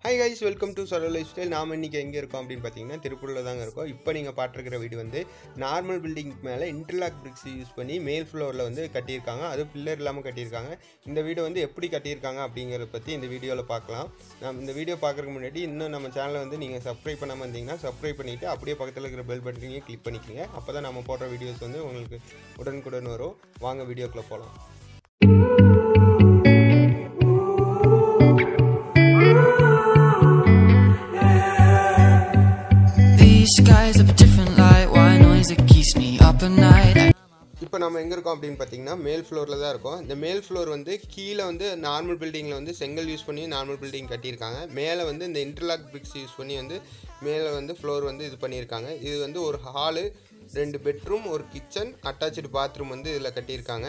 Hi guys, welcome to Solo Lifestyle. நாம இன்னைக்கு எங்க இருக்கோம் அப்படினு பாத்தீங்கன்னா திருப்பூர்ல தாங்க இருக்கோம். இப்போ நீங்க பாத்துக்கிற வீடு வந்து நார்மல் பில்டிங் மேல இன்டர்லாக் பிரிக்ஸ் யூஸ் பண்ணி மேல் ஃப்ளோர்ல வந்து கட்டியிருக்காங்க. அது பில்லர் இல்லாம கட்டியிருக்காங்க. இந்த வீடு வந்து எப்படி கட்டியிருக்காங்க அப்படிங்கறத பத்தி இந்த வீடியோல பார்க்கலாம். நாம இந்த வீடியோ பார்க்கறதுக்கு முன்னாடி இன்னும் நம்ம சேனலை வந்து நீங்க Subscribe பண்ணாம இருந்தீங்கன்னா Subscribe பண்ணிட்டு அப்படியே பக்கத்துல இருக்கிற பெல் பட்டனையும் கிளிக் பண்ணிக்கங்க. அப்பதான் நாம போடுற வீடியோஸ் வந்து உங்களுக்கு உடனுக்குடன் வரும். வாங்க வீடியோக்குள்ள போலாம். Skies of a different light, why noise that keeps me up at night. இப்போ நம்ம எங்க இருக்கோம் அப்படினு பாத்தீங்கன்னா மேல் ஃப்ளோர்ல தான் இருக்கோம். இந்த மேல் ஃப்ளோர் வந்து கீழ வந்து நார்மல் பில்டிங்ல வந்து செங்கல் யூஸ் பண்ணி நார்மல் பில்டிங் கட்டியிருக்காங்க. மேலே வந்து இந்த இன்டர்லாக் பிரிக்ஸ் யூஸ் பண்ணி வந்து மேலே வந்து ஃப்ளோர் வந்து இது பண்ணியிருக்காங்க. இது வந்து ஒரு ஹாலு, 2 பெட்ரூம், ஒரு கிச்சன், அட்டாச்டு பாத்ரூம் வந்து இதில் கட்டியிருக்காங்க.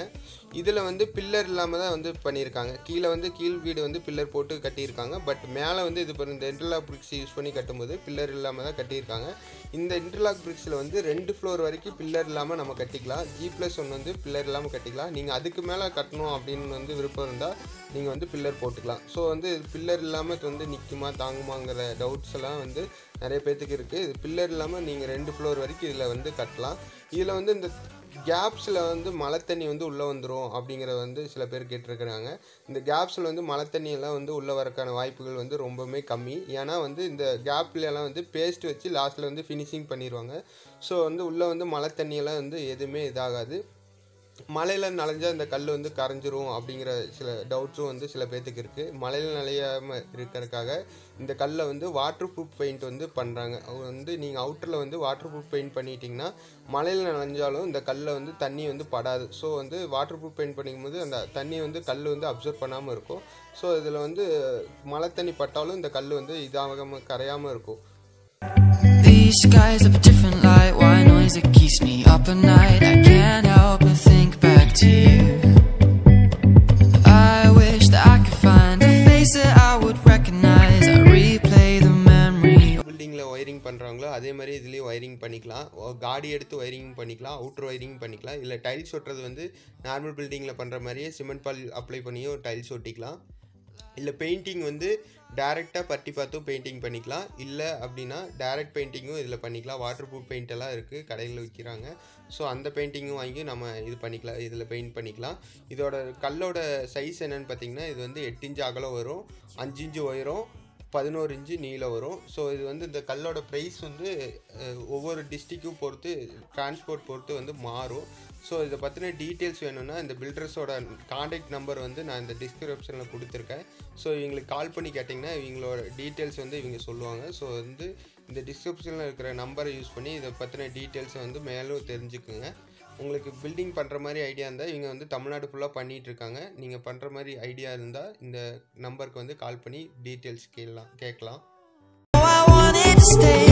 இதில் வந்து பில்லர் இல்லாமல் தான் வந்து பண்ணியிருக்காங்க. கீழே வந்து கீழ் வீடு வந்து பில்லர் போட்டு கட்டியிருக்காங்க. பட் மேலே வந்து இது இந்த இன்டர்லாக் பிரிக்ஸ் யூஸ் பண்ணி கட்டும்போது பில்லர் இல்லாமல் தான் கட்டியிருக்காங்க. இந்த இன்டர்லாக் பிரிக்ஸில் வந்து 2 ஃப்ளோர் வரைக்கும் பில்லர் இல்லாமல் நம்ம கட்டிக்கலாம். G+1 வந்து பில்லர் இல்லாமல் கட்டிக்கலாம். நீங்கள் அதுக்கு மேலே கட்டணும் அப்படின்னு வந்து விருப்பம் இருந்தால் நீங்கள் வந்து பில்லர் போட்டுக்கலாம். ஸோ வந்து பில்லர் இல்லாமல் வந்து நிற்குமா தாங்குமாங்கிற டவுட்ஸ் எல்லாம் வந்து நிறைய பேர்த்துக்கு இருக்குது. இது பில்லர் இல்லாமல் நீங்கள் 2 ஃப்ளோர் வரைக்கும் இதில் வந்து கட்டலாம். இதில் வந்து இந்த கேப்ஸில் வந்து மழை தண்ணி வந்து உள்ளே வந்துடும் அப்படிங்கிறத வந்து சில பேர் கேட்டிருக்கிறாங்க. இந்த கேப்ஸில் வந்து மழை தண்ணியெல்லாம் வந்து உள்ளே வரக்கான வாய்ப்புகள் வந்து ரொம்பவுமே கம்மி. ஏன்னா வந்து இந்த கேப்லலாம் வந்து பேஸ்ட் வச்சு லாஸ்ட்டில் வந்து ஃபினிஷிங் பண்ணிடுவாங்க. ஸோ வந்து உள்ளே வந்து மழை தண்ணியெல்லாம் வந்து எதுவுமே இதாகாது. மழையில் நனைஞ்சால் இந்த கல் வந்து கரைஞ்சிரும் அப்படிங்கிற சில டவுட்ஸும் வந்து சில பேர்த்துக்கு இருக்குது. மழையில் நனையாமல் இருக்கிறதுக்காக இந்த கல்லை வந்து வாட்டர் ப்ரூஃப் பெயிண்ட் வந்து பண்ணுறாங்க. வந்து நீங்கள் அவுட்டரில் வந்து வாட்டர் ப்ரூஃப் பெயிண்ட் பண்ணிட்டீங்கன்னா மழையில் நனைஞ்சாலும் இந்த கல்லை வந்து தண்ணி வந்து படாது. ஸோ வந்து வாட்டர் ப்ரூஃப் பெயிண்ட் பண்ணிக்கும்போது அந்த தண்ணி வந்து கல் வந்து அப்சர்வ் பண்ணாமல் இருக்கும். ஸோ இதில் வந்து மழை தண்ணி பட்டாலும் இந்த கல் வந்து இதாகாமல் கரையாமல் இருக்கும். These skies of a different light, why noise that keeps me up at night. I can't help but think back to you. I wish that I could find a face that I would recognize. I replay the memory. பில்டிங்கில் wiring பண்ணுறாங்களோ அதே மாதிரி இதுலேயும் wiring பண்ணிக்கலாம். காடி எடுத்து wiring பண்ணிக்கலாம், outer wiring பண்ணிக்கலாம். இல்லை டைல்ஸ் ஒட்டுறது வந்து நார்மல் பில்டிங்கில் பண்ணுற மாதிரியே சிமெண்ட் பால் அப்ளை பண்ணியும் டைல்ஸ் ஒட்டிக்கலாம். இல்லை பெயிண்டிங் வந்து டேரெக்டாக பட்டி பார்த்தும் பெயிண்டிங் பண்ணிக்கலாம். இல்லை அப்படின்னா டேரெக்ட் பெயிண்டிங்கும் இதில் பண்ணிக்கலாம். வாட்டர் ப்ரூஃப் பெயிண்ட் எல்லாம் இருக்குது, கடையில் விற்கிறாங்க. ஸோ அந்த பெயிண்டிங்கும் வாங்கி நம்ம இது பண்ணிக்கலாம், இதில் பெயிண்ட் பண்ணிக்கலாம். இதோட கல்லோட சைஸ் என்னென்னு பார்த்தீங்கன்னா இது வந்து 8 இன்ச்சு அகலம் வரும், 5 இன்ச்சு உயரம், 11 இன்ச்சு நீளம் வரும். ஸோ இது வந்து இந்த கல்லோட ப்ரைஸ் வந்து ஒவ்வொரு டிஸ்ட்ரிக்கும் பொறுத்து டிரான்ஸ்போர்ட் பொறுத்து வந்து மாறும். ஸோ இதை பற்றின டீட்டெயில்ஸ் வேணும்னா இந்த பில்டர்ஸோட கான்டாக்ட் நம்பர் வந்து நான் இந்த டிஸ்கிரிப்ஷனில் கொடுத்துருக்கேன். ஸோ இவங்களுக்கு கால் பண்ணி கேட்டிங்கன்னா இவங்களோட டீட்டெயில்ஸ் வந்து இவங்க சொல்லுவாங்க. ஸோ வந்து இந்த டிஸ்கிரிப்ஷனில் இருக்கிற நம்பரை யூஸ் பண்ணி இதை பற்றின டீட்டெயில்ஸை வந்து மேலும் தெரிஞ்சுக்குங்க. உங்களுக்கு பில்டிங் பண்ணுற மாதிரி ஐடியா இருந்தால் இவங்க வந்து தமிழ்நாடு ஃபுல்லாக பண்ணிகிட்ருக்காங்க. நீங்கள் பண்ணுற மாதிரி ஐடியா இருந்தால் இந்த நம்பருக்கு வந்து கால் பண்ணி டீட்டெயில்ஸ் கேட்கலாம். Oh, I wanted to stay